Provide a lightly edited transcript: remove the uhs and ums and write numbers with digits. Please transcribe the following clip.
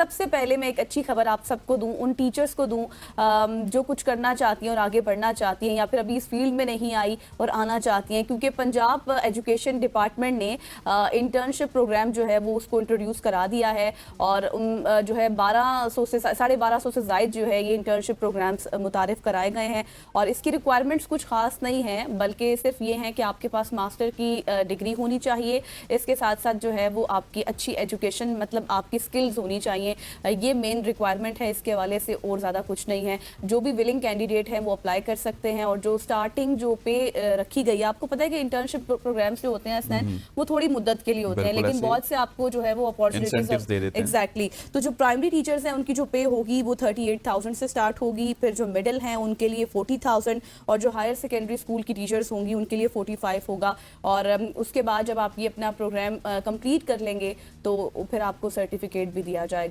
सबसे पहले मैं एक अच्छी खबर आप सबको दूं, उन टीचर्स को दूं जो कुछ करना चाहती हैं और आगे बढ़ना चाहती हैं या फिर अभी इस फील्ड में नहीं आई और आना चाहती हैं, क्योंकि पंजाब एजुकेशन डिपार्टमेंट ने इंटर्नशिप प्रोग्राम जो है वो उसको इंट्रोड्यूस करा दिया है और जो है 1200 से 1250 से ज़ायद जो है ये इंटर्नशिप प्रोग्राम्स मुतारिफ कराए गए हैं। और इसकी रिक्वायरमेंट्स कुछ खास नहीं है, बल्कि सिर्फ ये है कि आपके पास मास्टर की डिग्री होनी चाहिए। इसके साथ साथ जो है वो आपकी अच्छी एजुकेशन, मतलब आपकी स्किल्स होनी चाहिए। ये मेन रिक्वायरमेंट है, इसके हवाले से और ज़्यादा कुछ नहीं है। जो भी विलिंग कैंडिडेट हैं वो अप्लाई कर सकते हैं। और जो स्टार्टिंग जो पे रखी गई है, आपको पता है कि इंटर्नशिप प्रोग्राम्स जो होते हैं वो थोड़ी मुद्दत के लिए होते हैं, लेकिन बहुत से आपको जो है वो अपॉर्चुनिटीज दे देते हैं। एग्जैक्टली। तो जो प्राइमरी टीचर्स हैं उनकी जो पे होगी वो 38,000 से स्टार्ट होगी, फिर जो मिडिल हैं उनके लिए 40,000 और जो हायर सेकेंडरी स्कूल की टीचर्स होंगी उनके लिए 45 होगा। और उसके बाद जब आप ये अपना प्रोग्राम कंप्लीट कर लेंगे तो फिर आपको सर्टिफिकेट भी दिया जाएगा।